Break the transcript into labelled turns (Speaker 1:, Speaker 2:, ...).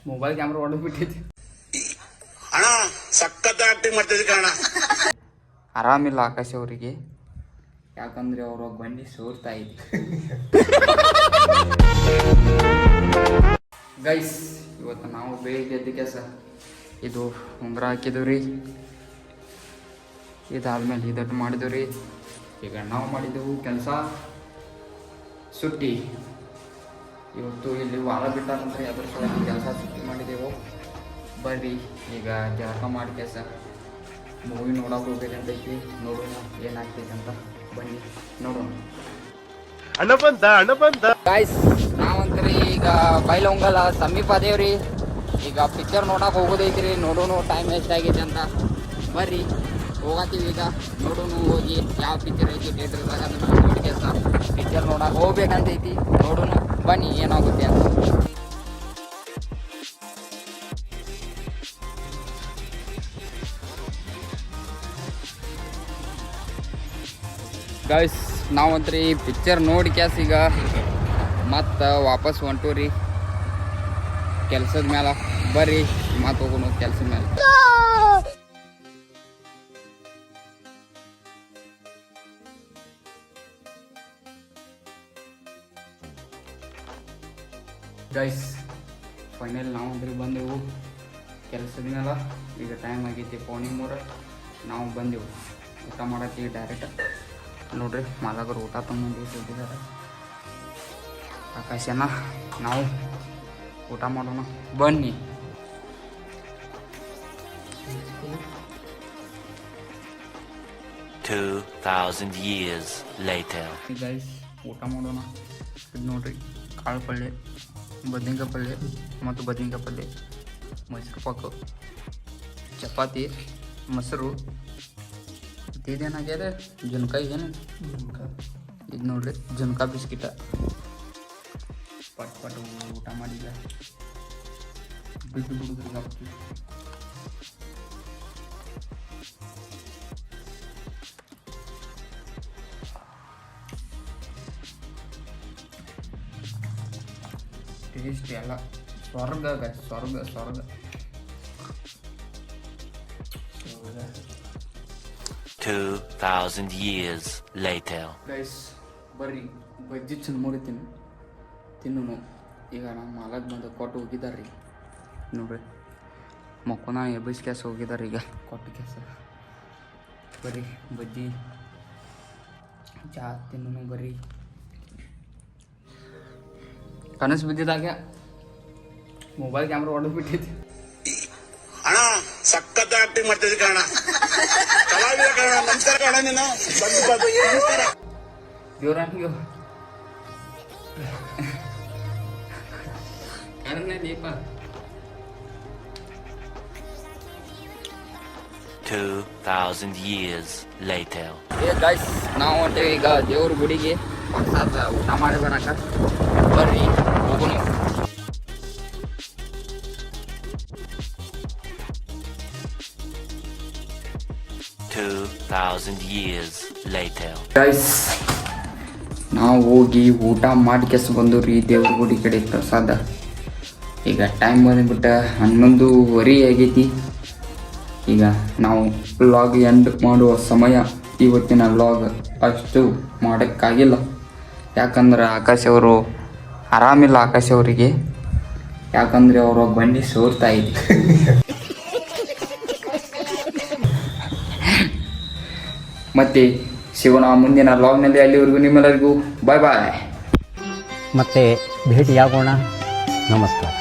Speaker 1: Mobile camera ಹೊಡೆದು ಬಿಟ್ಟೈತಿ
Speaker 2: ಅಣ್ಣ. ಸಖತ್ ಆಕ್ಟಿಂಗ್ ಮಾಡ್ತಿದ್ದೆ ಕಣ.
Speaker 1: ಆರಾಮಿಲ್ಲ ಆಕಾಶ್ ಅವರಿಗೆ, ಯಾಕಂದ್ರೆ ಅವರು ಬಂಡಿ ಸೋರ್ತಾ ಇದೆ. ಗೈಸ್, ಇವತ್ತು ನಾವು ಬೆಳಿಗ್ಗೆ ಎದ್ದ ಕೆಲಸ ಇದು ಉಂಗುರ ಹಾಕಿದ್ವಿ ರೀ. ಇದಾದ್ಮೇಲೆ ಇದಟ್ಟು ಮಾಡಿದ್ವಿ ರೀ. ಈಗ ನಾವು ಮಾಡಿದೆವು ಕೆಲಸ ಸುಟ್ಟಿ. ಇವತ್ತು ಇಲ್ಲಿ ವಾರ ಬಿಟ್ಟಾರಂದ್ರೆ ಅದ್ರ ಸಲುವಾಗಿ ಕೆಲಸ ಸುಟ್ಟಿ ಮಾಡಿದೆವು. ಬರ್ರಿ ಈಗ ಜಳಕ ಮಾಡಿ ಕೆಲಸ ಮೂವಿ ನೋಡೋಕೆ ಹೋಗ್ಬೇಕಂತೈತಿ. ನೋಡೋಣ ಏನಾಗ್ತೈತೆ ಅಂತ, ಬನ್ನಿ ನೋಡೋಣ.
Speaker 3: ಅಣ್ಣ ಬಂದ
Speaker 1: ಗಾಯ್ಸ್, ನಾವಂತ್ರಿ ಈಗ ಬೈಲೊಂಗಲ ಸಮೀಪ ಅದೇವ್ರಿ. ಈಗ ಪಿಕ್ಚರ್ ನೋಡಕ್ಕೆ ಹೋಗೋದೈತ್ರಿ. ನೋಡೋಣ ಟೈಮ್ ಎಷ್ಟಾಗೈತೆ ಅಂತ. ಬರ್ರಿ ಹೋಗತ್ತೀವಿ ಈಗ. ನೋಡೋಣ ಹೋಗಿ ಯಾವ ಪಿಕ್ಚರ್ ಐತಿ ಥಿಯೇಟರ್ದಾಗ ಅದನ್ನು ನೋಡಿ ಕೆಲಸ ಪಿಕ್ಚರ್ ನೋಡಕ್ಕೆ ಹೋಗ್ಬೇಕಂತೈತಿ. ನೋಡೋಣ ಬನ್ನಿ ಏನಾಗುತ್ತೆ ಅಂತ. ಗೈಸ್, ನಾವಂತ್ರಿ ಪಿಕ್ಚರ್ ನೋಡಿ ಕ್ಯಾಸ್ ಈಗ ಮತ್ತು ವಾಪಸ್ ಹೊಂಟೂರಿ ಕೆಲ್ಸದ ಮೇಲೆ. ಬರ್ರಿ ಮತ್ತೆ ಹೋಗೋಣ ಕೆಲ್ಸದ ಮೇಲೆ. ಗೈಸ್, ಫೈನಲ್ ನಾವಂತ್ರಿ ಬಂದೆವು ಕೆಲಸದ ಮೇಲೆ. ಈಗ ಟೈಮ್ ಆಗೈತಿ 2:45. ನಾವು ಬಂದೆವು ಊಟ ಮಾಡತ್ತೀವಿ ಡೈರೆಕ್ಟ್. ನೋಡ್ರಿ ಮಾಲಕರು ಊಟ ತಂದು ಸಿಗ್ತಿದ್ದಾರೆ. ಆಕಾಶನ ನಾವು ಊಟ ಮಾಡೋಣ ಬನ್ನಿ. ಗೈಸ್, ಊಟ ಮಾಡೋಣ. ಇದು ನೋಡ್ರಿ ಕಾಳು ಪಲ್ಯ, ಬದ್ನಿಕಾಯಿ ಪಲ್ಯ ಮತ್ತು ಬದ್ನಿಕಾಯಿ ಪಲ್ಯ, ಮೈಸೂರು ಪಾಕು, ಚಪಾತಿ, ಮೊಸರು. ಇದೇನಾಗ್ಯದ ಜುನ್ಕಾಯಿ ಏನು ಇದು ನೋಡ್ರಿ, ಜುನ್ಕಾ ಬಿಸ್ಕಿಟ. ಪಟ್ ಊಟ ಮಾಡಿಲ್ಲ, ಬಿದ್ದು ಬಿಡುದ್ರಿ ಹಾಕಿ. ಟೇಸ್ಟ್ ಎಲ್ಲ ಸ್ವರ್ಗ ಸ್ವರ್ಗ ಸ್ವರ್ಗ.
Speaker 4: 2000 years later.
Speaker 1: ಗೈಸ್, ಬರ್ರಿ ಬಜ್ಜಿ ಚುನ್ಮುರಿ ತಿನ್ನು. ಈಗ ನಮ್ಮ ಮಾಲಕ್ ಬಂದು ಕೊಟ್ಟು ಹೋಗಿದ್ದಾರೆ ರೀ. ನೋಡ್ರಿ ಮಕ್ಕನ ಎಬ್ಬಿಸ್ ಕ್ಯಾಸ ಹೋಗಿದ್ದಾರೆ ಈಗ ಕೊಟ್ಟು ಕ್ಯಾಸ. ಬರ್ರಿ ಬಜ್ಜಿ ಚಾ ತಿನ್ನು. ಬರ್ರಿ ಕನಸು ಬಿದ್ದಿದಾಗ ಮೊಬೈಲ್ ಕ್ಯಾಮ್ರಾ ಹೊಡೆದು ಬಿಟ್ಟೈತಿ.
Speaker 2: ಅಣ್ಣ ಸಖತ್ ಆಕ್ಟಿಂಗ್ ಮಾಡ್ತಿದ್ದೆ ಕಣ. ಕಲಾವಿದ ಕಣ. ನಮಸ್ಕಾರ ಕಣ. ನೀನು ನಮಸ್ಕಾರ.
Speaker 1: ದೇವ್ರಾಣಿಗೆ ಕರಣ ದೀಪ.
Speaker 4: 2000 years later.
Speaker 1: ಗೈಸ್, ನಾವು ಹೊಂಟೇವಿ ಈಗ ದೇವ್ರ ಗುಡಿಗೆ ಊಟ ಮಾಡಿ ಬರಾಕ. ಬರ್ರಿ ಹೋಗೋಣ.
Speaker 4: years later.
Speaker 1: ಗೈಸ್, ನಾವು ಹೋಗಿ ಊಟ ಮಾಡಿ ಕೆಸ ಬಂದವ್ರಿ ದೇವ್ರ ಗುಡಿ ಕಡೆ ಪ್ರಸಾದ. ಈಗ ಟೈಮ್ ಬಂದ್ಬಿಟ್ಟು 11:15 ಆಗೈತಿ. ಈಗ ನಾವು ವ್ಲಾಗ್ ಎಂಡ್ ಮಾಡುವ ಸಮಯ. ಇವತ್ತಿನ ವ್ಲಾಗ್ ಅಷ್ಟು ಮಾಡೋಕ್ಕಾಗಿಲ್ಲ, ಯಾಕಂದ್ರೆ ಆಕಾಶ್ ಅವರು ಆರಾಮಿಲ್ಲ. ಆಕಾಶ್ ಅವರಿಗೆ ಯಾಕಂದರೆ ಅವರು ಬಂಡಿ ಸೋರ್ತಾ ಇದೆ. ಮತ್ತೆ ಶಿವನ ಮುಂದಿನ ವ್ಲಾಗ್ನಲ್ಲಿ. ಅಲ್ಲಿವರೆಗೂ ನಿಮ್ಮೆಲ್ಲರಿಗೂ ಬಾಯ್ ಬಾಯ್.
Speaker 5: ಮತ್ತೆ ಭೇಟಿಯಾಗೋಣ. ನಮಸ್ಕಾರ.